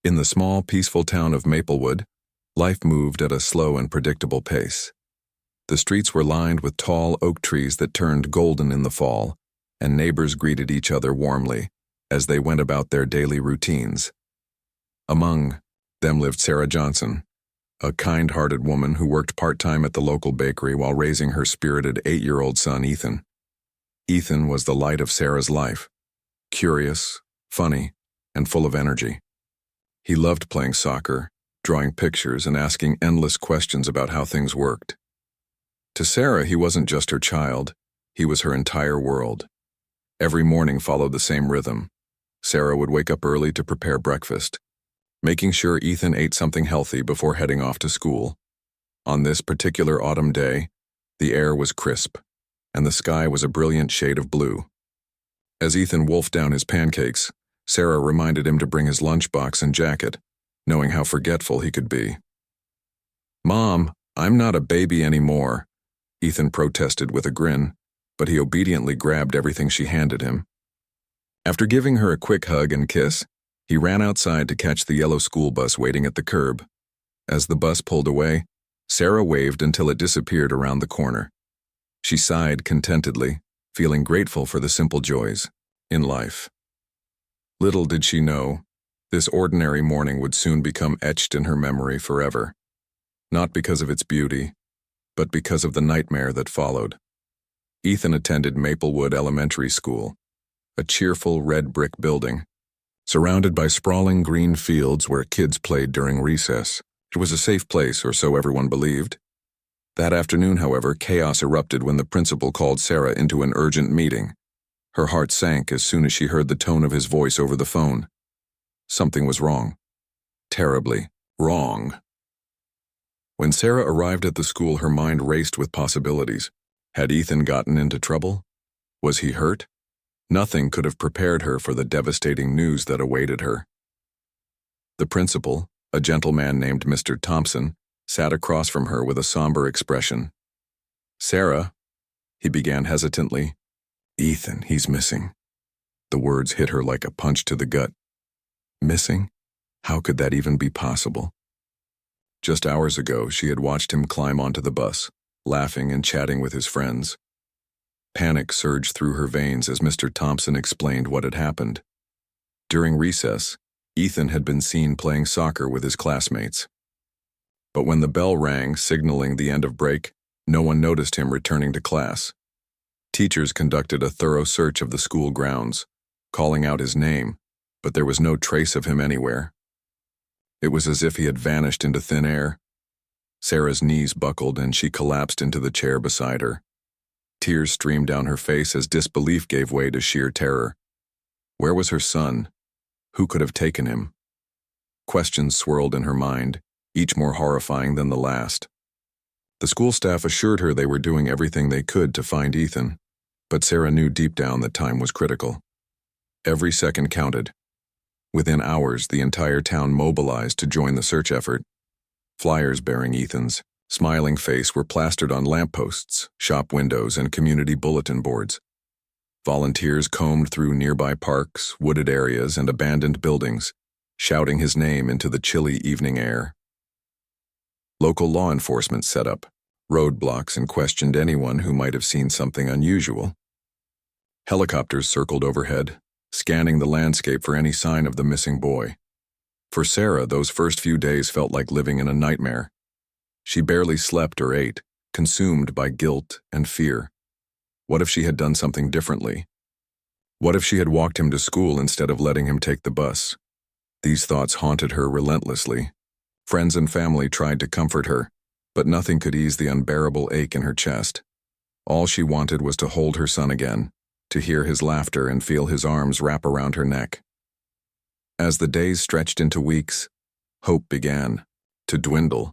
In the small, peaceful town of Maplewood, life moved at a slow and predictable pace. The streets were lined with tall oak trees that turned golden in the fall, and neighbors greeted each other warmly as they went about their daily routines. Among them lived Sarah Johnson, a kind-hearted woman who worked part-time at the local bakery while raising her spirited 8-year-old son, Ethan. Ethan was the light of Sarah's life, curious, funny, and full of energy. He loved playing soccer, drawing pictures, and asking endless questions about how things worked. To Sarah, he wasn't just her child, he was her entire world. Every morning followed the same rhythm. Sarah would wake up early to prepare breakfast, making sure Ethan ate something healthy before heading off to school. On this particular autumn day, the air was crisp, and the sky was a brilliant shade of blue. As Ethan wolfed down his pancakes, Sarah reminded him to bring his lunchbox and jacket, knowing how forgetful he could be. "Mom, I'm not a baby anymore," Ethan protested with a grin, but he obediently grabbed everything she handed him. After giving her a quick hug and kiss, he ran outside to catch the yellow school bus waiting at the curb. As the bus pulled away, Sarah waved until it disappeared around the corner. She sighed contentedly, feeling grateful for the simple joys in life. Little did she know, this ordinary morning would soon become etched in her memory forever. Not because of its beauty, but because of the nightmare that followed. Ethan attended Maplewood Elementary School, a cheerful red brick building, surrounded by sprawling green fields where kids played during recess. It was a safe place, or so everyone believed. That afternoon, however, chaos erupted when the principal called Sarah into an urgent meeting. Her heart sank as soon as she heard the tone of his voice over the phone. Something was wrong. Terribly wrong. When Sarah arrived at the school, her mind raced with possibilities. Had Ethan gotten into trouble? Was he hurt? Nothing could have prepared her for the devastating news that awaited her. The principal, a gentleman named Mr. Thompson, sat across from her with a somber expression. "Sarah," he began hesitantly. "Ethan, he's missing." The words hit her like a punch to the gut. Missing? How could that even be possible? Just hours ago, she had watched him climb onto the bus, laughing and chatting with his friends. Panic surged through her veins as Mr. Thompson explained what had happened. During recess, Ethan had been seen playing soccer with his classmates. But when the bell rang, signaling the end of break, no one noticed him returning to class. Teachers conducted a thorough search of the school grounds, calling out his name, but there was no trace of him anywhere. It was as if he had vanished into thin air. Sarah's knees buckled and she collapsed into the chair beside her. Tears streamed down her face as disbelief gave way to sheer terror. Where was her son? Who could have taken him? Questions swirled in her mind, each more horrifying than the last. The school staff assured her they were doing everything they could to find Ethan, but Sarah knew deep down that time was critical. Every second counted. Within hours, the entire town mobilized to join the search effort. Flyers bearing Ethan's smiling face were plastered on lampposts, shop windows, and community bulletin boards. Volunteers combed through nearby parks, wooded areas, and abandoned buildings, shouting his name into the chilly evening air. Local law enforcement set up roadblocks and questioned anyone who might have seen something unusual. Helicopters circled overhead, scanning the landscape for any sign of the missing boy. For Sarah, those first few days felt like living in a nightmare. She barely slept or ate, consumed by guilt and fear. What if she had done something differently? What if she had walked him to school instead of letting him take the bus? These thoughts haunted her relentlessly. Friends and family tried to comfort her, but nothing could ease the unbearable ache in her chest. All she wanted was to hold her son again, to hear his laughter and feel his arms wrap around her neck. As the days stretched into weeks, hope began to dwindle.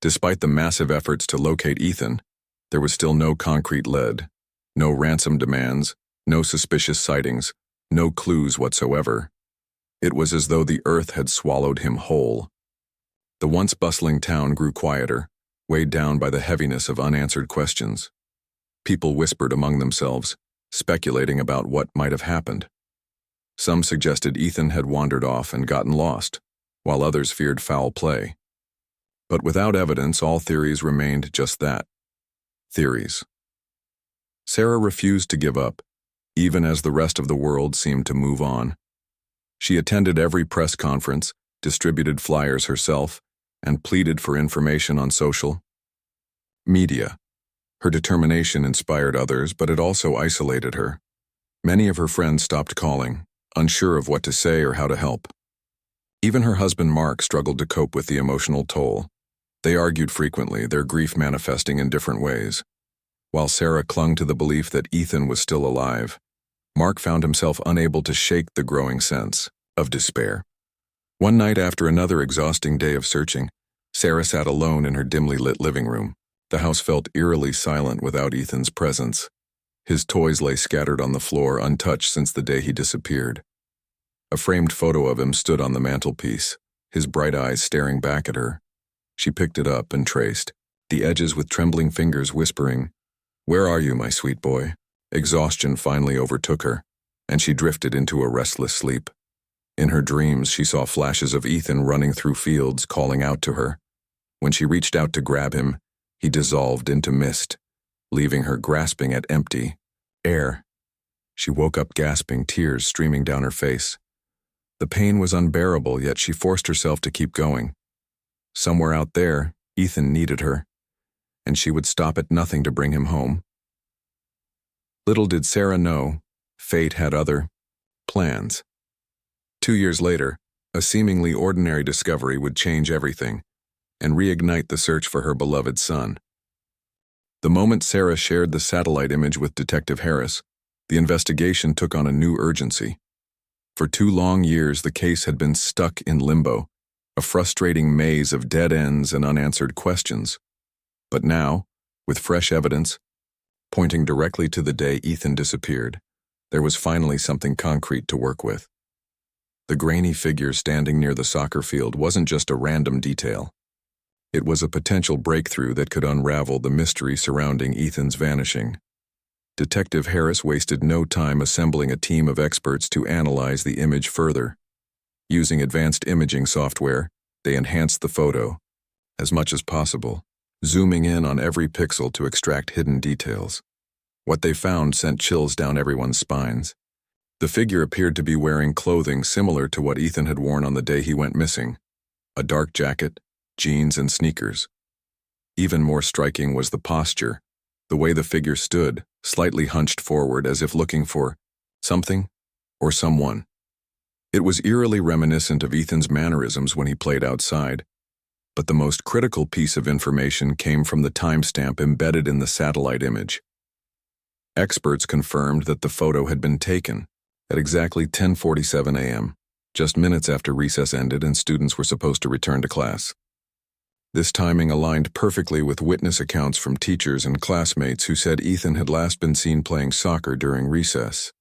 Despite the massive efforts to locate Ethan, there was still no concrete lead, no ransom demands, no suspicious sightings, no clues whatsoever. It was as though the earth had swallowed him whole. The once bustling town grew quieter, weighed down by the heaviness of unanswered questions. People whispered among themselves, speculating about what might have happened. Some suggested Ethan had wandered off and gotten lost, while others feared foul play. But without evidence, all theories remained just that, theories. Sarah refused to give up, even as the rest of the world seemed to move on. She attended every press conference, distributed flyers herself, and pleaded for information on social media. Her determination inspired others, but it also isolated her. Many of her friends stopped calling, unsure of what to say or how to help. Even her husband Mark struggled to cope with the emotional toll. They argued frequently, their grief manifesting in different ways. While Sarah clung to the belief that Ethan was still alive, Mark found himself unable to shake the growing sense of despair. One night after another exhausting day of searching, Sarah sat alone in her dimly lit living room. The house felt eerily silent without Ethan's presence. His toys lay scattered on the floor, untouched since the day he disappeared. A framed photo of him stood on the mantelpiece, his bright eyes staring back at her. She picked it up and traced, the edges with trembling fingers whispering, "Where are you, my sweet boy?" Exhaustion finally overtook her, and she drifted into a restless sleep. In her dreams, she saw flashes of Ethan running through fields, calling out to her. When she reached out to grab him, he dissolved into mist, leaving her grasping at empty air. She woke up gasping, tears streaming down her face. The pain was unbearable, yet she forced herself to keep going. Somewhere out there, Ethan needed her, and she would stop at nothing to bring him home. Little did Sarah know, fate had other plans. 2 years later, a seemingly ordinary discovery would change everything and reignite the search for her beloved son. The moment Sarah shared the satellite image with Detective Harris, the investigation took on a new urgency. For 2 long years, the case had been stuck in limbo, a frustrating maze of dead ends and unanswered questions. But now, with fresh evidence, pointing directly to the day Ethan disappeared, there was finally something concrete to work with. The grainy figure standing near the soccer field wasn't just a random detail. It was a potential breakthrough that could unravel the mystery surrounding Ethan's vanishing. Detective Harris wasted no time assembling a team of experts to analyze the image further. Using advanced imaging software, they enhanced the photo as much as possible, zooming in on every pixel to extract hidden details. What they found sent chills down everyone's spines. The figure appeared to be wearing clothing similar to what Ethan had worn on the day he went missing: a dark jacket, jeans, and sneakers. Even more striking was the posture, the way the figure stood, slightly hunched forward as if looking for something or someone. It was eerily reminiscent of Ethan's mannerisms when he played outside. But the most critical piece of information came from the timestamp embedded in the satellite image. Experts confirmed that the photo had been taken at exactly 10:47 a.m., just minutes after recess ended and students were supposed to return to class. This timing aligned perfectly with witness accounts from teachers and classmates who said Ethan had last been seen playing soccer during recess.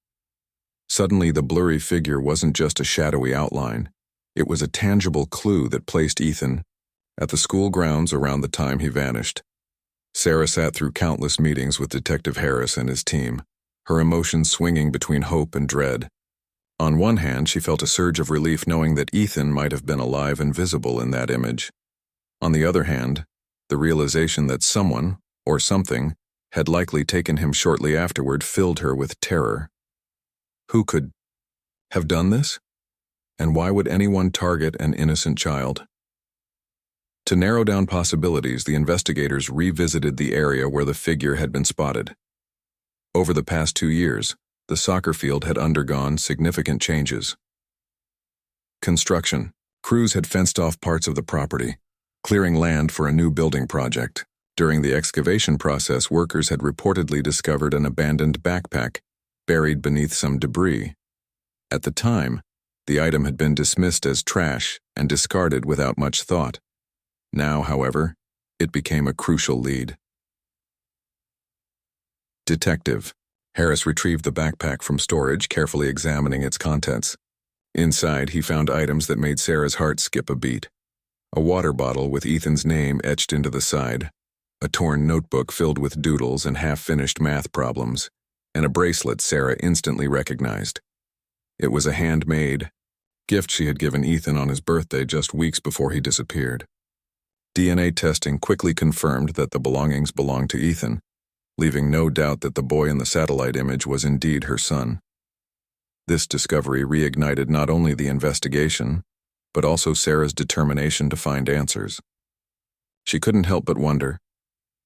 Suddenly, the blurry figure wasn't just a shadowy outline. It was a tangible clue that placed Ethan at the school grounds around the time he vanished. Sarah sat through countless meetings with Detective Harris and his team, her emotions swinging between hope and dread. On one hand, she felt a surge of relief knowing that Ethan might have been alive and visible in that image. On the other hand, the realization that someone, or something, had likely taken him shortly afterward filled her with terror. Who could have done this? And why would anyone target an innocent child? To narrow down possibilities, the investigators revisited the area where the figure had been spotted. Over the past 2 years, the soccer field had undergone significant changes. Construction. Crews had fenced off parts of the property, clearing land for a new building project. During the excavation process, workers had reportedly discovered an abandoned backpack buried beneath some debris. At the time, the item had been dismissed as trash and discarded without much thought. Now, however, it became a crucial lead. Detective Harris retrieved the backpack from storage, carefully examining its contents. Inside, he found items that made Sarah's heart skip a beat. A water bottle with Ethan's name etched into the side, a torn notebook filled with doodles and half-finished math problems, and a bracelet Sarah instantly recognized. It was a handmade, gift she had given Ethan on his birthday just weeks before he disappeared. DNA testing quickly confirmed that the belongings belonged to Ethan, leaving no doubt that the boy in the satellite image was indeed her son. This discovery reignited not only the investigation, but also Sarah's determination to find answers. She couldn't help but wonder,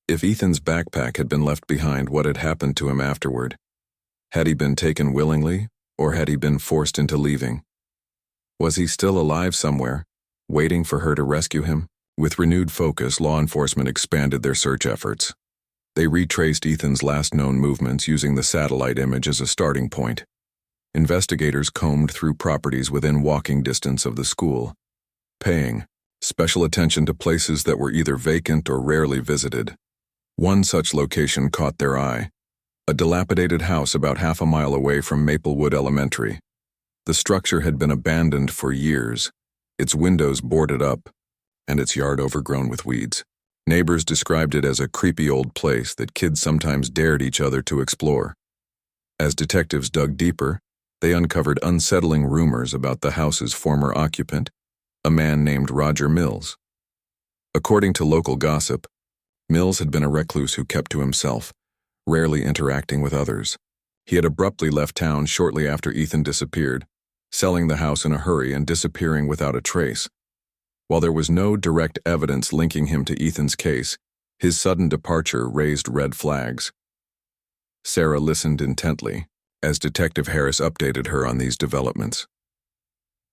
if Ethan's backpack had been left behind, what had happened to him afterward? Had he been taken willingly, or had he been forced into leaving? Was he still alive somewhere, waiting for her to rescue him? With renewed focus, law enforcement expanded their search efforts. They retraced Ethan's last known movements using the satellite image as a starting point. Investigators combed through properties within walking distance of the school, paying special attention to places that were either vacant or rarely visited. One such location caught their eye, a dilapidated house about half a mile away from Maplewood Elementary. The structure had been abandoned for years, its windows boarded up, and its yard overgrown with weeds. Neighbors described it as a creepy old place that kids sometimes dared each other to explore. As detectives dug deeper, they uncovered unsettling rumors about the house's former occupant, a man named Roger Mills. According to local gossip, Mills had been a recluse who kept to himself, rarely interacting with others. He had abruptly left town shortly after Ethan disappeared, selling the house in a hurry and disappearing without a trace. While there was no direct evidence linking him to Ethan's case, his sudden departure raised red flags. Sarah listened intently as Detective Harris updated her on these developments.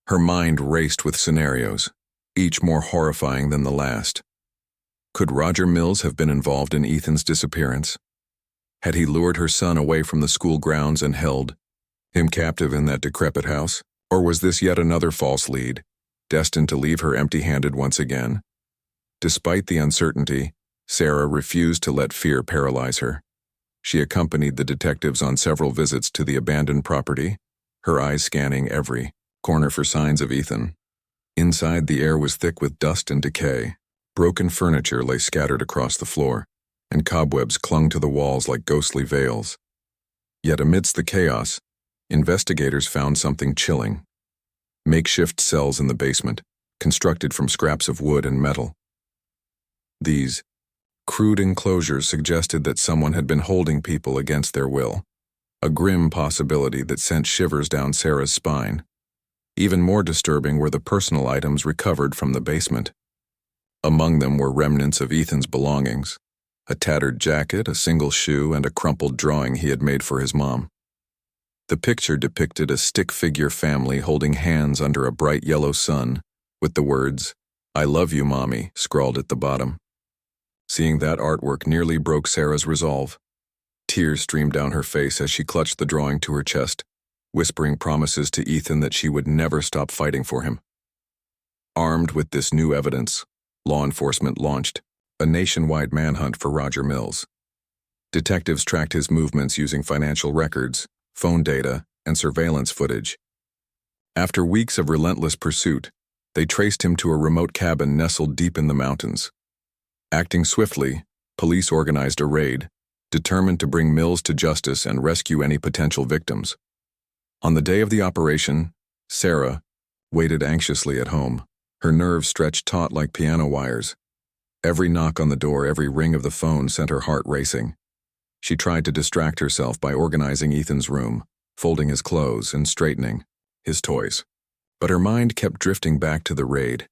Her mind raced with scenarios, each more horrifying than the last. Could Roger Mills have been involved in Ethan's disappearance? Had he lured her son away from the school grounds and held him captive in that decrepit house? Or was this yet another false lead, destined to leave her empty-handed once again? Despite the uncertainty, Sarah refused to let fear paralyze her. She accompanied the detectives on several visits to the abandoned property, her eyes scanning every corner for signs of Ethan. Inside, the air was thick with dust and decay. Broken furniture lay scattered across the floor, and cobwebs clung to the walls like ghostly veils. Yet amidst the chaos, investigators found something chilling. Makeshift cells in the basement, constructed from scraps of wood and metal. These crude enclosures suggested that someone had been holding people against their will, a grim possibility that sent shivers down Sarah's spine. Even more disturbing were the personal items recovered from the basement. Among them were remnants of Ethan's belongings, a tattered jacket, a single shoe, and a crumpled drawing he had made for his mom. The picture depicted a stick-figure family holding hands under a bright yellow sun, with the words, "I love you, Mommy," scrawled at the bottom. Seeing that artwork nearly broke Sarah's resolve. Tears streamed down her face as she clutched the drawing to her chest, whispering promises to Ethan that she would never stop fighting for him. Armed with this new evidence, law enforcement launched a nationwide manhunt for Roger Mills. Detectives tracked his movements using financial records, phone data, and surveillance footage. After weeks of relentless pursuit, they traced him to a remote cabin nestled deep in the mountains. Acting swiftly, police organized a raid, determined to bring Mills to justice and rescue any potential victims. On the day of the operation, Sarah waited anxiously at home, her nerves stretched taut like piano wires. Every knock on the door, every ring of the phone sent her heart racing. She tried to distract herself by organizing Ethan's room, folding his clothes, and straightening his toys. But her mind kept drifting back to the raid,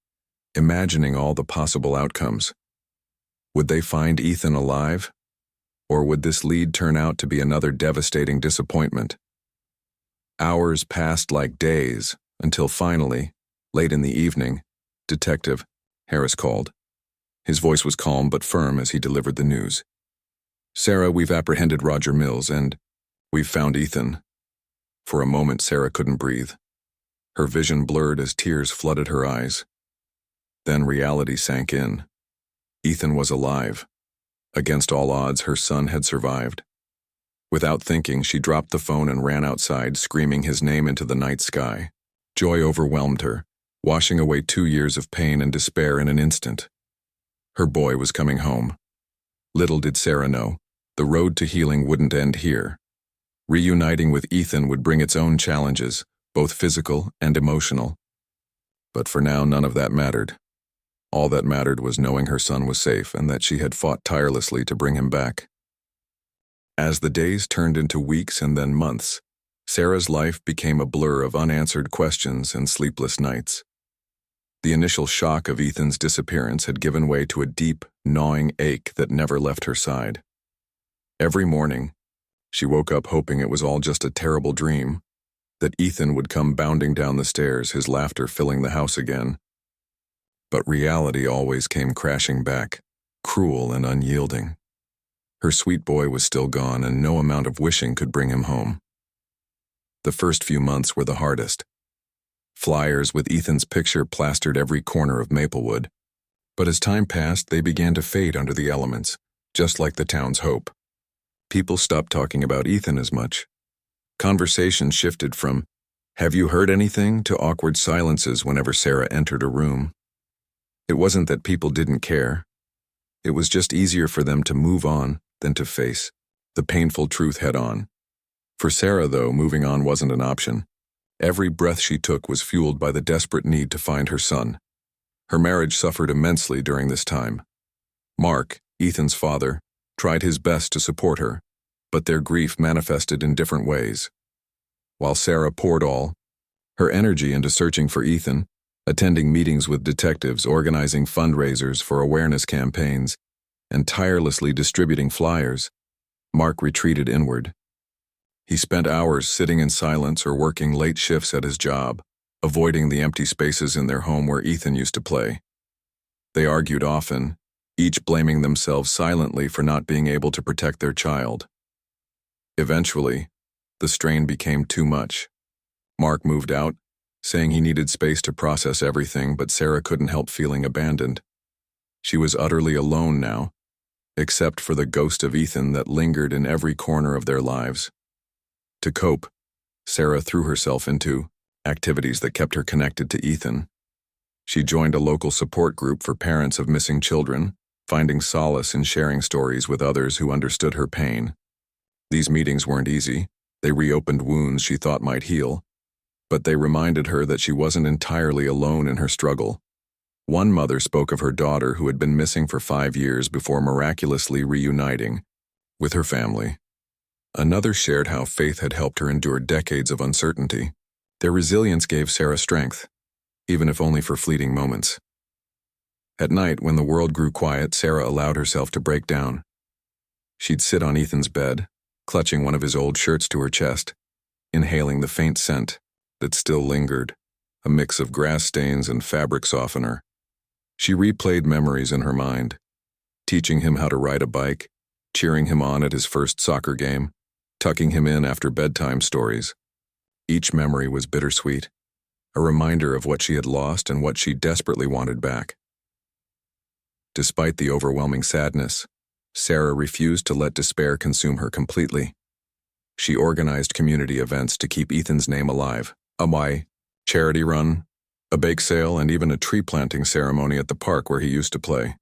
imagining all the possible outcomes. Would they find Ethan alive? Or would this lead turn out to be another devastating disappointment? Hours passed like days, until finally, late in the evening, Detective Harris called. His voice was calm but firm as he delivered the news. "Sarah, we've apprehended Roger Mills, and we've found Ethan." For a moment, Sarah couldn't breathe. Her vision blurred as tears flooded her eyes. Then reality sank in. Ethan was alive. Against all odds, her son had survived. Without thinking, she dropped the phone and ran outside, screaming his name into the night sky. Joy overwhelmed her, washing away 2 years of pain and despair in an instant. Her boy was coming home. Little did Sarah know, the road to healing wouldn't end here. Reuniting with Ethan would bring its own challenges, both physical and emotional. But for now, none of that mattered. All that mattered was knowing her son was safe and that she had fought tirelessly to bring him back. As the days turned into weeks and then months, Sarah's life became a blur of unanswered questions and sleepless nights. The initial shock of Ethan's disappearance had given way to a deep, gnawing ache that never left her side. Every morning, she woke up hoping it was all just a terrible dream, that Ethan would come bounding down the stairs, his laughter filling the house again. But reality always came crashing back, cruel and unyielding. Her sweet boy was still gone, and no amount of wishing could bring him home. The first few months were the hardest. Flyers with Ethan's picture plastered every corner of Maplewood. But as time passed, they began to fade under the elements, just like the town's hope. People stopped talking about Ethan as much. Conversation shifted from, "Have you heard anything?" to awkward silences whenever Sarah entered a room. It wasn't that people didn't care. It was just easier for them to move on than to face the painful truth head-on. For Sarah, though, moving on wasn't an option. Every breath she took was fueled by the desperate need to find her son. Her marriage suffered immensely during this time. Mark, Ethan's father, tried his best to support her, but their grief manifested in different ways. While Sarah poured all her energy into searching for Ethan, attending meetings with detectives, organizing fundraisers for awareness campaigns, and tirelessly distributing flyers, Mark retreated inward. He spent hours sitting in silence or working late shifts at his job, avoiding the empty spaces in their home where Ethan used to play. They argued often, each blaming themselves silently for not being able to protect their child. Eventually, the strain became too much. Mark moved out, saying he needed space to process everything, but Sarah couldn't help feeling abandoned. She was utterly alone now, except for the ghost of Ethan that lingered in every corner of their lives. To cope, Sarah threw herself into activities that kept her connected to Ethan. She joined a local support group for parents of missing children, finding solace in sharing stories with others who understood her pain. These meetings weren't easy. They reopened wounds she thought might heal, but they reminded her that she wasn't entirely alone in her struggle. One mother spoke of her daughter who had been missing for 5 years before miraculously reuniting with her family. Another shared how faith had helped her endure decades of uncertainty. Their resilience gave Sarah strength, even if only for fleeting moments. At night, when the world grew quiet, Sarah allowed herself to break down. She'd sit on Ethan's bed, clutching one of his old shirts to her chest, inhaling the faint scent that still lingered, a mix of grass stains and fabric softener. She replayed memories in her mind, teaching him how to ride a bike, cheering him on at his first soccer game, tucking him in after bedtime stories. Each memory was bittersweet, a reminder of what she had lost and what she desperately wanted back. Despite the overwhelming sadness, Sarah refused to let despair consume her completely. She organized community events to keep Ethan's name alive: a charity run, a bake sale, and even a tree planting ceremony at the park where he used to play.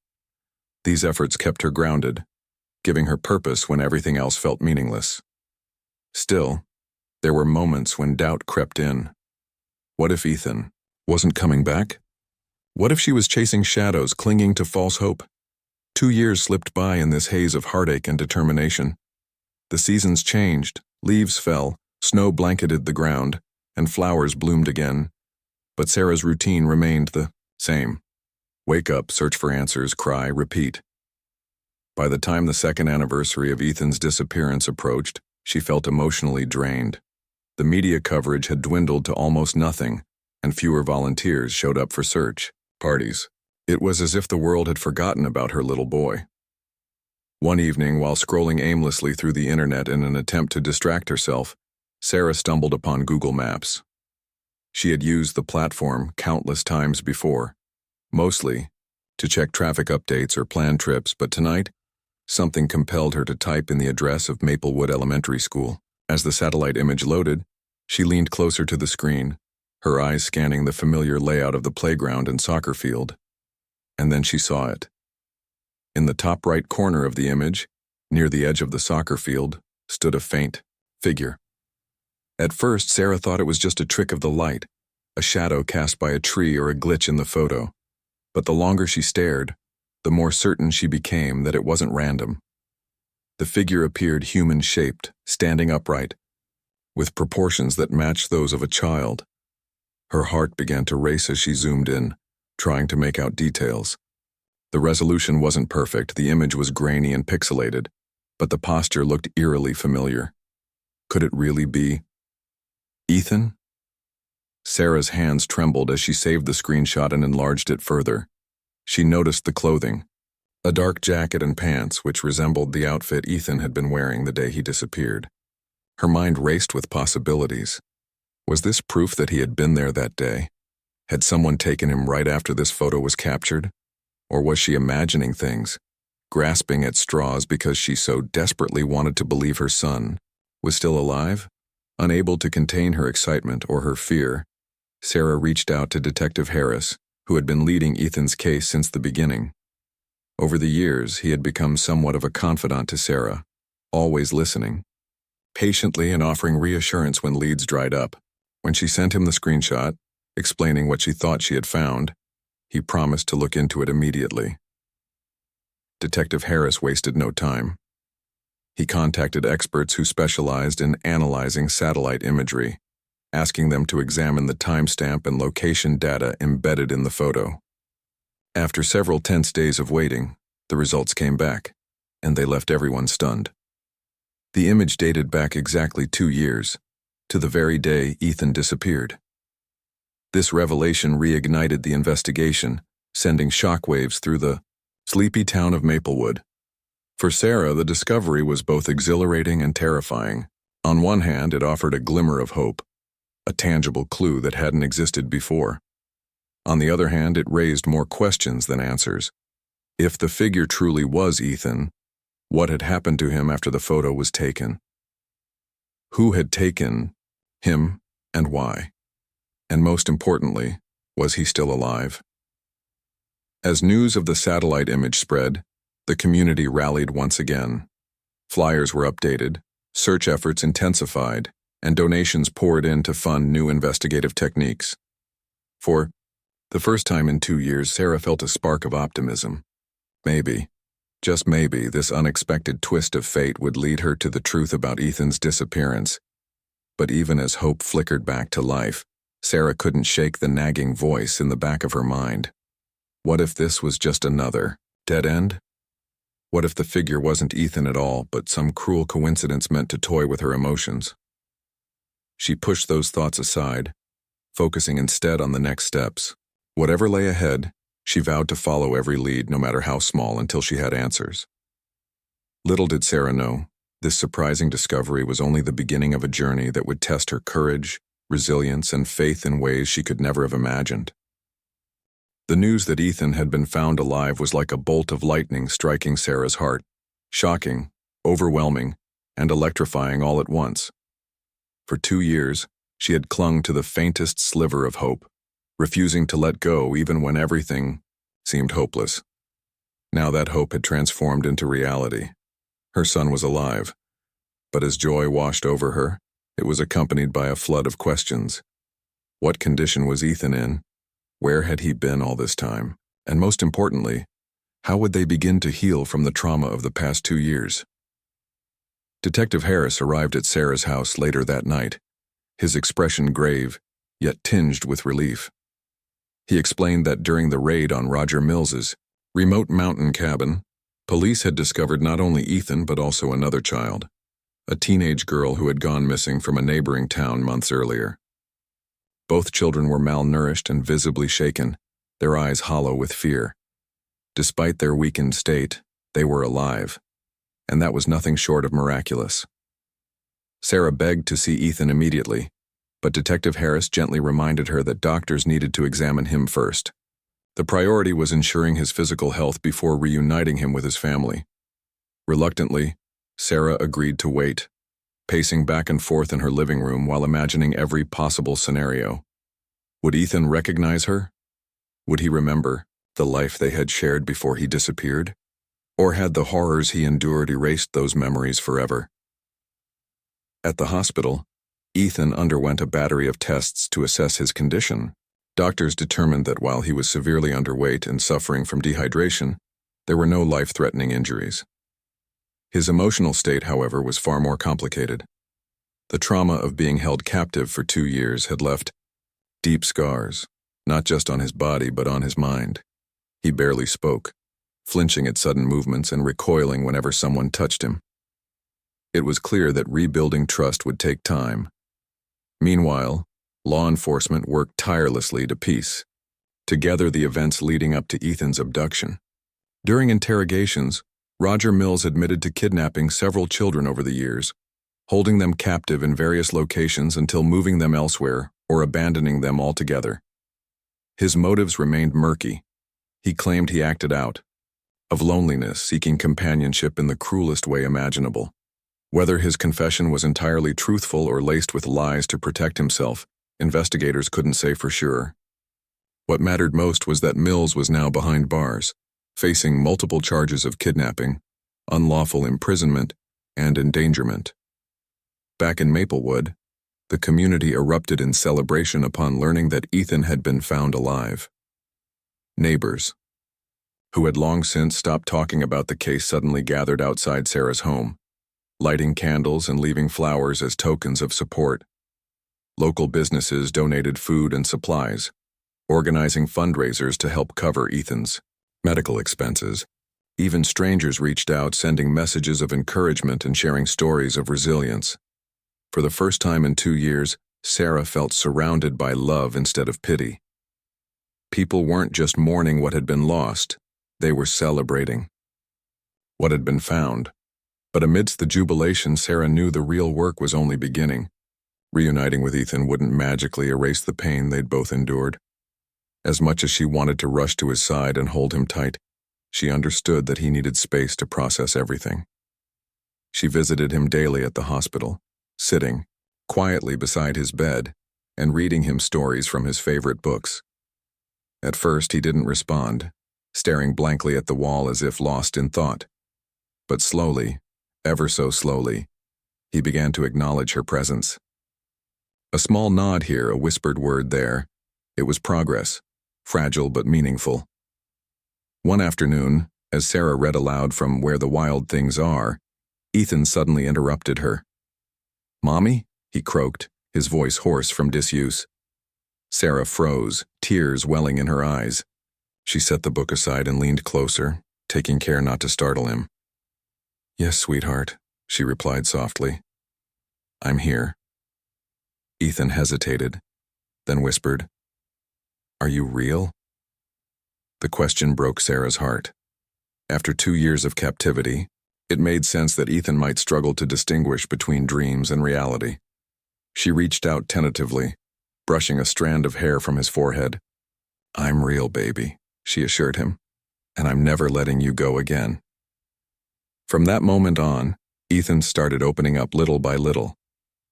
These efforts kept her grounded, giving her purpose when everything else felt meaningless. Still, there were moments when doubt crept in. What if Ethan wasn't coming back? What if she was chasing shadows, clinging to false hope? 2 years slipped by in this haze of heartache and determination. The seasons changed, leaves fell, snow blanketed the ground, and flowers bloomed again. But Sarah's routine remained the same. Wake up, search for answers, cry, repeat. By the time the second anniversary of Ethan's disappearance approached, she felt emotionally drained. The media coverage had dwindled to almost nothing, and fewer volunteers showed up for search parties. It was as if the world had forgotten about her little boy. One evening, while scrolling aimlessly through the internet in an attempt to distract herself, Sarah stumbled upon Google Maps. She had used the platform countless times before, mostly to check traffic updates or plan trips, but tonight, something compelled her to type in the address of Maplewood Elementary School. As the satellite image loaded, she leaned closer to the screen, her eyes scanning the familiar layout of the playground and soccer field. And then she saw it. In the top right corner of the image, near the edge of the soccer field, stood a faint figure. At first, Sarah thought it was just a trick of the light, a shadow cast by a tree or a glitch in the photo. But the longer she stared, the more certain she became that it wasn't random. The figure appeared human-shaped, standing upright, with proportions that matched those of a child. Her heart began to race as she zoomed in, trying to make out details. The resolution wasn't perfect, the image was grainy and pixelated, but the posture looked eerily familiar. Could it really be Ethan? Sarah's hands trembled as she saved the screenshot and enlarged it further. She noticed the clothing, a dark jacket and pants which resembled the outfit Ethan had been wearing the day he disappeared. Her mind raced with possibilities. Was this proof that he had been there that day? Had someone taken him right after this photo was captured? Or was she imagining things, grasping at straws because she so desperately wanted to believe her son was still alive? Unable to contain her excitement or her fear, Sarah reached out to Detective Harris, who had been leading Ethan's case since the beginning. Over the years, he had become somewhat of a confidant to Sarah, always listening, patiently and offering reassurance when leads dried up. When she sent him the screenshot, explaining what she thought she had found, he promised to look into it immediately. Detective Harris wasted no time. He contacted experts who specialized in analyzing satellite imagery, asking them to examine the timestamp and location data embedded in the photo. After several tense days of waiting, the results came back, and they left everyone stunned. The image dated back exactly 2 years, to the very day Ethan disappeared. This revelation reignited the investigation, sending shockwaves through the sleepy town of Maplewood. For Sarah, the discovery was both exhilarating and terrifying. On one hand, it offered a glimmer of hope, a tangible clue that hadn't existed before. On the other hand, it raised more questions than answers. If the figure truly was Ethan, what had happened to him after the photo was taken? Who had taken him and why? And most importantly, was he still alive? As news of the satellite image spread, the community rallied once again. Flyers were updated, search efforts intensified, and donations poured in to fund new investigative techniques. For the first time in 2 years, Sarah felt a spark of optimism. Maybe, just maybe, this unexpected twist of fate would lead her to the truth about Ethan's disappearance. But even as hope flickered back to life, Sarah couldn't shake the nagging voice in the back of her mind. What if this was just another dead end? What if the figure wasn't Ethan at all, but some cruel coincidence meant to toy with her emotions? She pushed those thoughts aside, focusing instead on the next steps. Whatever lay ahead, she vowed to follow every lead, no matter how small, until she had answers. Little did Sarah know, this surprising discovery was only the beginning of a journey that would test her courage, resilience, and faith in ways she could never have imagined. The news that Ethan had been found alive was like a bolt of lightning striking Sarah's heart, shocking, overwhelming, and electrifying all at once. For 2 years, she had clung to the faintest sliver of hope, refusing to let go even when everything seemed hopeless. Now that hope had transformed into reality. Her son was alive, but as joy washed over her, it was accompanied by a flood of questions. What condition was Ethan in? Where had he been all this time? And most importantly, how would they begin to heal from the trauma of the past 2 years? Detective Harris arrived at Sarah's house later that night, his expression grave, yet tinged with relief. He explained that during the raid on Roger Mills's remote mountain cabin, police had discovered not only Ethan but also another child, a teenage girl who had gone missing from a neighboring town months earlier. Both children were malnourished and visibly shaken, their eyes hollow with fear. Despite their weakened state, they were alive, and that was nothing short of miraculous. Sarah begged to see Ethan immediately, but Detective Harris gently reminded her that doctors needed to examine him first. The priority was ensuring his physical health before reuniting him with his family. Reluctantly, Sarah agreed to wait, pacing back and forth in her living room while imagining every possible scenario. Would Ethan recognize her? Would he remember the life they had shared before he disappeared? Or had the horrors he endured erased those memories forever? At the hospital, Ethan underwent a battery of tests to assess his condition. Doctors determined that while he was severely underweight and suffering from dehydration, there were no life-threatening injuries. His emotional state, however, was far more complicated. The trauma of being held captive for 2 years had left deep scars, not just on his body but on his mind. He barely spoke, flinching at sudden movements and recoiling whenever someone touched him. It was clear that rebuilding trust would take time. Meanwhile, law enforcement worked tirelessly to piece together the events leading up to Ethan's abduction. During interrogations, Roger Mills admitted to kidnapping several children over the years, holding them captive in various locations until moving them elsewhere or abandoning them altogether. His motives remained murky. He claimed he acted out of loneliness, seeking companionship in the cruelest way imaginable. Whether his confession was entirely truthful or laced with lies to protect himself, investigators couldn't say for sure. What mattered most was that Mills was now behind bars, facing multiple charges of kidnapping, unlawful imprisonment, and endangerment. Back in Maplewood, the community erupted in celebration upon learning that Ethan had been found alive. Neighbors, who had long since stopped talking about the case, suddenly gathered outside Sarah's home, lighting candles and leaving flowers as tokens of support. Local businesses donated food and supplies, organizing fundraisers to help cover Ethan's medical expenses. Even strangers reached out, sending messages of encouragement and sharing stories of resilience. For the first time in 2 years, Sarah felt surrounded by love instead of pity. People weren't just mourning what had been lost, they were celebrating what had been found. But amidst the jubilation, Sarah knew the real work was only beginning. Reuniting with Ethan wouldn't magically erase the pain they'd both endured. As much as she wanted to rush to his side and hold him tight, she understood that he needed space to process everything. She visited him daily at the hospital, sitting quietly beside his bed and reading him stories from his favorite books. At first, he didn't respond, staring blankly at the wall as if lost in thought. But slowly, ever so slowly, he began to acknowledge her presence. A small nod here, a whispered word there. It was progress, fragile but meaningful. One afternoon, as Sarah read aloud from Where the Wild Things Are, Ethan suddenly interrupted her. "Mommy?" he croaked, his voice hoarse from disuse. Sarah froze, tears welling in her eyes. She set the book aside and leaned closer, taking care not to startle him. "Yes, sweetheart," she replied softly. "I'm here." Ethan hesitated, then whispered, "Are you real?" The question broke Sarah's heart. After 2 years of captivity, it made sense that Ethan might struggle to distinguish between dreams and reality. She reached out tentatively, brushing a strand of hair from his forehead. "I'm real, baby," she assured him, "and I'm never letting you go again." From that moment on, Ethan started opening up little by little.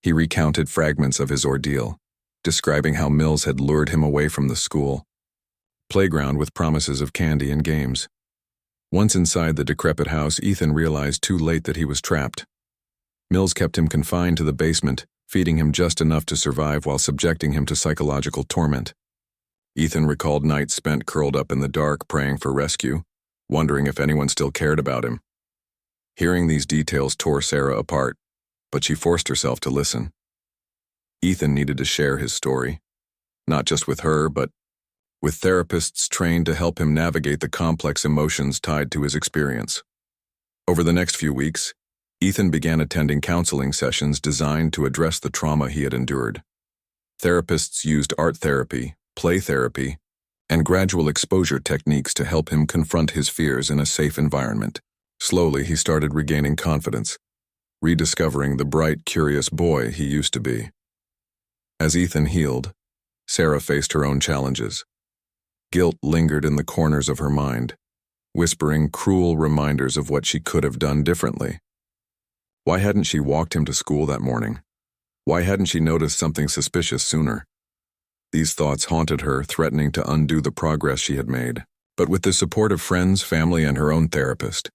He recounted fragments of his ordeal, describing how Mills had lured him away from the school playground with promises of candy and games. Once inside the decrepit house, Ethan realized too late that he was trapped. Mills kept him confined to the basement, feeding him just enough to survive while subjecting him to psychological torment. Ethan recalled nights spent curled up in the dark praying for rescue, wondering if anyone still cared about him. Hearing these details tore Sarah apart, but she forced herself to listen. Ethan needed to share his story, not just with her, but with therapists trained to help him navigate the complex emotions tied to his experience. Over the next few weeks, Ethan began attending counseling sessions designed to address the trauma he had endured. Therapists used art therapy, play therapy, and gradual exposure techniques to help him confront his fears in a safe environment. Slowly, he started regaining confidence, rediscovering the bright, curious boy he used to be. As Ethan healed, Sarah faced her own challenges. Guilt lingered in the corners of her mind, whispering cruel reminders of what she could have done differently. Why hadn't she walked him to school that morning? Why hadn't she noticed something suspicious sooner? These thoughts haunted her, threatening to undo the progress she had made. But with the support of friends, family, and her own therapist,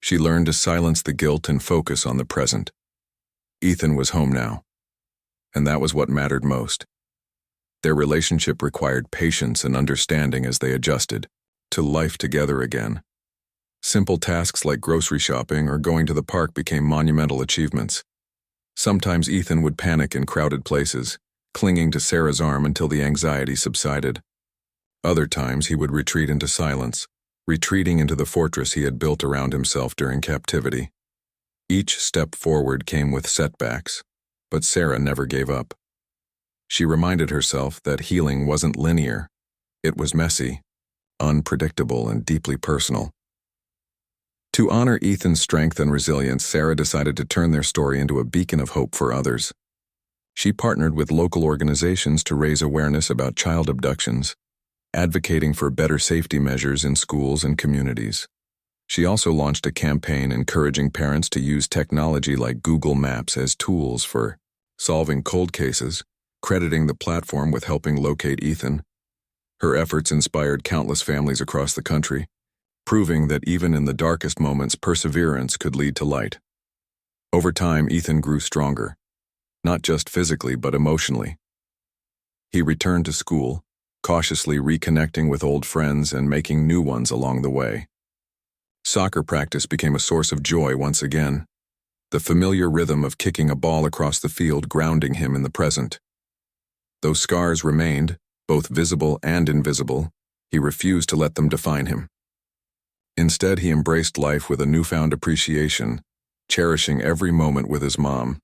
she learned to silence the guilt and focus on the present. Ethan was home now. and that was what mattered most. Their relationship required patience and understanding as they adjusted to life together again. Simple tasks like grocery shopping or going to the park became monumental achievements. Sometimes Ethan would panic in crowded places, clinging to Sarah's arm until the anxiety subsided. Other times he would retreat into silence, retreating into the fortress he had built around himself during captivity. Each step forward came with setbacks, but Sarah never gave up. She reminded herself that healing wasn't linear. It was messy, unpredictable, and deeply personal. To honor Ethan's strength and resilience, Sarah decided to turn their story into a beacon of hope for others. She partnered with local organizations to raise awareness about child abductions, advocating for better safety measures in schools and communities. She also launched a campaign encouraging parents to use technology like Google Maps as tools for solving cold cases, crediting the platform with helping locate Ethan. Her efforts inspired countless families across the country, proving that even in the darkest moments, perseverance could lead to light. Over time, Ethan grew stronger, not just physically but emotionally. He returned to school, cautiously reconnecting with old friends and making new ones along the way. Soccer practice became a source of joy once again, the familiar rhythm of kicking a ball across the field grounding him in the present. Though scars remained, both visible and invisible, he refused to let them define him. Instead, he embraced life with a newfound appreciation, cherishing every moment with his mom.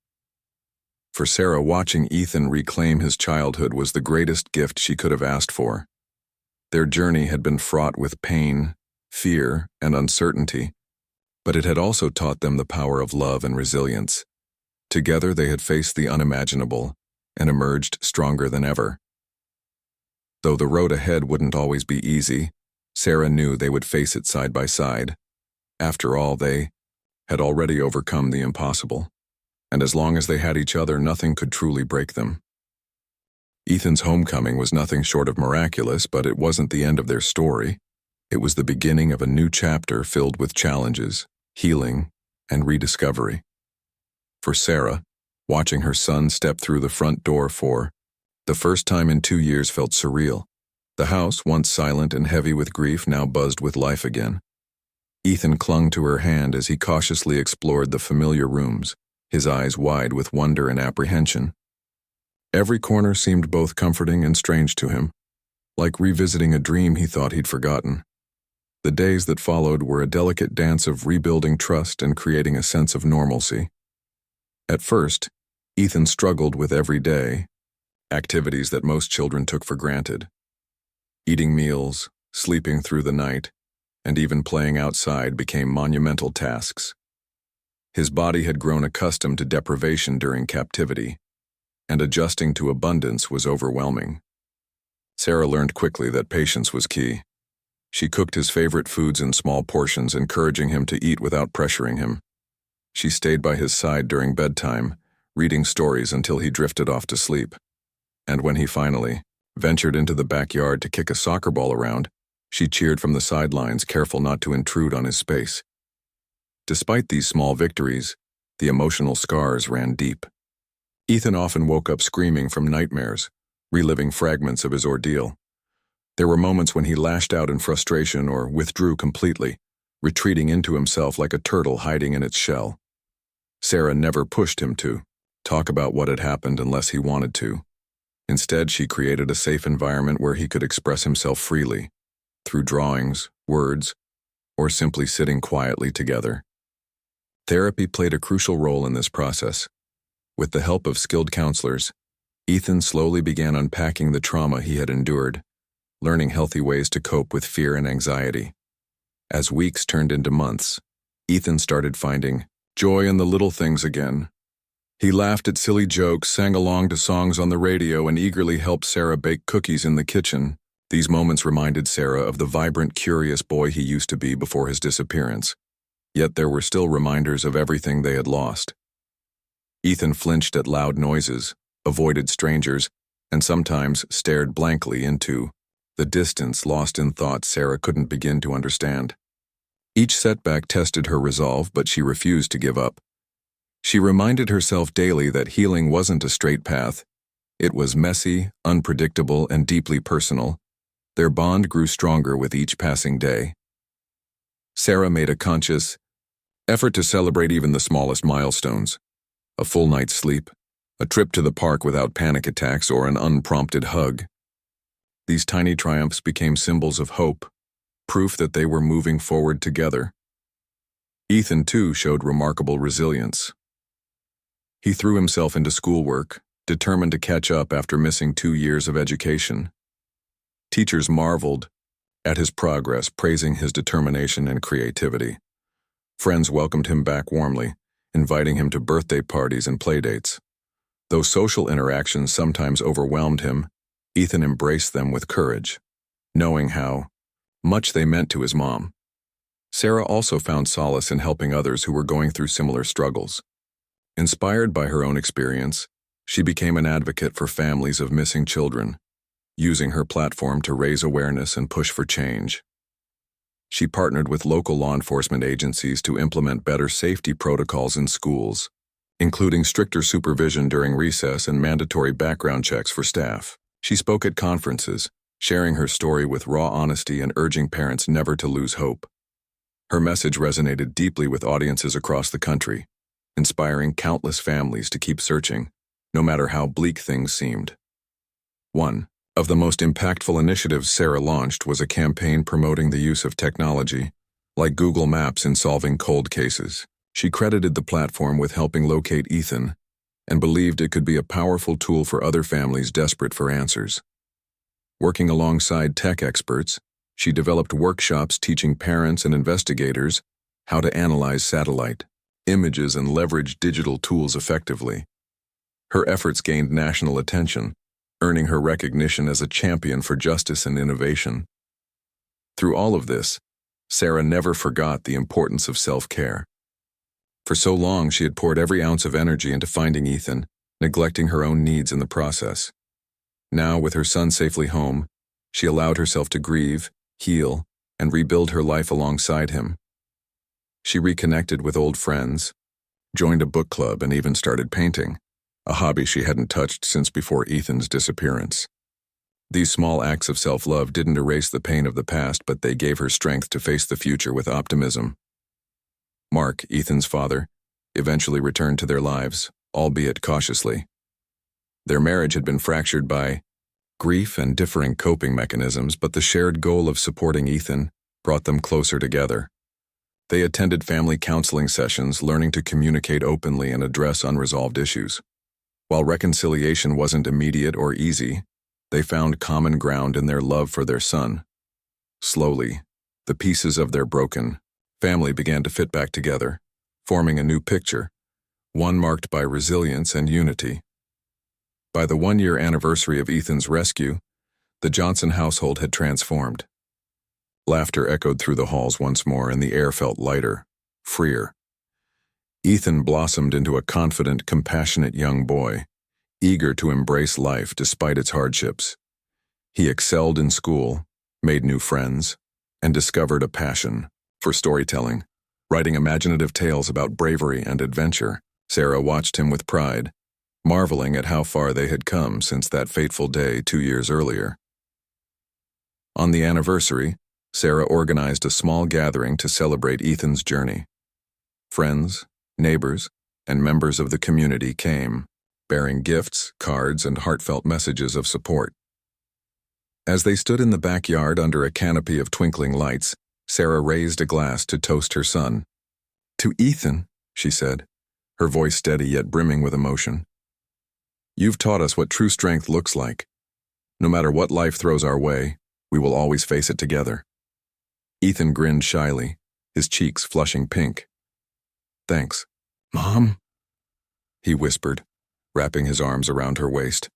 For Sarah, watching Ethan reclaim his childhood was the greatest gift she could have asked for. Their journey had been fraught with pain, fear, and uncertainty, but it had also taught them the power of love and resilience. Together they had faced the unimaginable and emerged stronger than ever. Though the road ahead wouldn't always be easy, Sarah knew they would face it side by side. After all, they had already overcome the impossible, and as long as they had each other, nothing could truly break them. Ethan's homecoming was nothing short of miraculous, but it wasn't the end of their story. It was the beginning of a new chapter filled with challenges, healing, and rediscovery. For Sarah, watching her son step through the front door for the first time in 2 years felt surreal. The house, once silent and heavy with grief, now buzzed with life again. Ethan clung to her hand as he cautiously explored the familiar rooms, his eyes wide with wonder and apprehension. Every corner seemed both comforting and strange to him, like revisiting a dream he thought he'd forgotten. The days that followed were a delicate dance of rebuilding trust and creating a sense of normalcy. At first, Ethan struggled with everyday activities that most children took for granted. Eating meals, sleeping through the night, and even playing outside became monumental tasks. His body had grown accustomed to deprivation during captivity, and adjusting to abundance was overwhelming. Sarah learned quickly that patience was key. She cooked his favorite foods in small portions, encouraging him to eat without pressuring him. She stayed by his side during bedtime, reading stories until he drifted off to sleep. And when he finally ventured into the backyard to kick a soccer ball around, she cheered from the sidelines, careful not to intrude on his space. Despite these small victories, the emotional scars ran deep. Ethan often woke up screaming from nightmares, reliving fragments of his ordeal. There were moments when he lashed out in frustration or withdrew completely, retreating into himself like a turtle hiding in its shell. Sarah never pushed him to talk about what had happened unless he wanted to. Instead, she created a safe environment where he could express himself freely, through drawings, words, or simply sitting quietly together. Therapy played a crucial role in this process. With the help of skilled counselors, Ethan slowly began unpacking the trauma he had endured, learning healthy ways to cope with fear and anxiety. As weeks turned into months, Ethan started finding joy in the little things again. He laughed at silly jokes, sang along to songs on the radio, and eagerly helped Sarah bake cookies in the kitchen. These moments reminded Sarah of the vibrant, curious boy he used to be before his disappearance. Yet there were still reminders of everything they had lost. Ethan flinched at loud noises, avoided strangers, and sometimes stared blankly into the distance, lost in thoughts Sarah couldn't begin to understand. Each setback tested her resolve, but she refused to give up. She reminded herself daily that healing wasn't a straight path. It was messy, unpredictable, and deeply personal. Their bond grew stronger with each passing day. Sarah made a conscious effort to celebrate even the smallest milestones. A full night's sleep, a trip to the park without panic attacks, or an unprompted hug. These tiny triumphs became symbols of hope, proof that they were moving forward together. Ethan, too, showed remarkable resilience. He threw himself into schoolwork, determined to catch up after missing 2 years of education. Teachers marveled at his progress, praising his determination and creativity. Friends welcomed him back warmly, inviting him to birthday parties and playdates. Though social interactions sometimes overwhelmed him, Ethan embraced them with courage, knowing how much they meant to his mom. Sarah also found solace in helping others who were going through similar struggles. Inspired by her own experience, she became an advocate for families of missing children, using her platform to raise awareness and push for change. She partnered with local law enforcement agencies to implement better safety protocols in schools, including stricter supervision during recess and mandatory background checks for staff. She spoke at conferences, sharing her story with raw honesty and urging parents never to lose hope. Her message resonated deeply with audiences across the country, inspiring countless families to keep searching, no matter how bleak things seemed. One of the most impactful initiatives Sarah launched was a campaign promoting the use of technology, like Google Maps, in solving cold cases. She credited the platform with helping locate Ethan and believed it could be a powerful tool for other families desperate for answers. Working alongside tech experts, she developed workshops teaching parents and investigators how to analyze satellite images and leverage digital tools effectively. Her efforts gained national attention, earning her recognition as a champion for justice and innovation. Through all of this, Sarah never forgot the importance of self-care. For so long, she had poured every ounce of energy into finding Ethan, neglecting her own needs in the process. Now, with her son safely home, she allowed herself to grieve, heal, and rebuild her life alongside him. She reconnected with old friends, joined a book club, and even started painting, a hobby she hadn't touched since before Ethan's disappearance. These small acts of self-love didn't erase the pain of the past, but they gave her strength to face the future with optimism. Mark, Ethan's father, eventually returned to their lives, albeit cautiously. Their marriage had been fractured by grief and differing coping mechanisms, but the shared goal of supporting Ethan brought them closer together. They attended family counseling sessions, learning to communicate openly and address unresolved issues. While reconciliation wasn't immediate or easy, they found common ground in their love for their son. Slowly, the pieces of their broken family began to fit back together, forming a new picture, one marked by resilience and unity. By the 1-year anniversary of Ethan's rescue, the Johnson household had transformed. Laughter echoed through the halls once more, and the air felt lighter, freer. Ethan blossomed into a confident, compassionate young boy, eager to embrace life despite its hardships. He excelled in school, made new friends, and discovered a passion for storytelling, writing imaginative tales about bravery and adventure. Sarah watched him with pride, marveling at how far they had come since that fateful day 2 years earlier. On the anniversary, Sarah organized a small gathering to celebrate Ethan's journey. Friends, neighbors, and members of the community came, bearing gifts, cards, and heartfelt messages of support. As they stood in the backyard under a canopy of twinkling lights, Sarah raised a glass to toast her son. "To Ethan," she said, her voice steady yet brimming with emotion. "You've taught us what true strength looks like. No matter what life throws our way, we will always face it together." Ethan grinned shyly, his cheeks flushing pink. "Thanks, Mom," he whispered, wrapping his arms around her waist.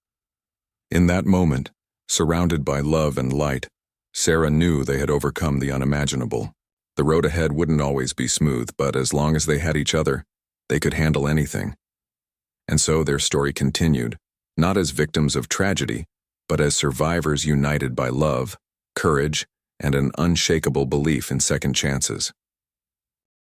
In that moment, surrounded by love and light, Sarah knew they had overcome the unimaginable. The road ahead wouldn't always be smooth, but as long as they had each other, they could handle anything. And so their story continued, not as victims of tragedy, but as survivors united by love, courage, and an unshakable belief in second chances.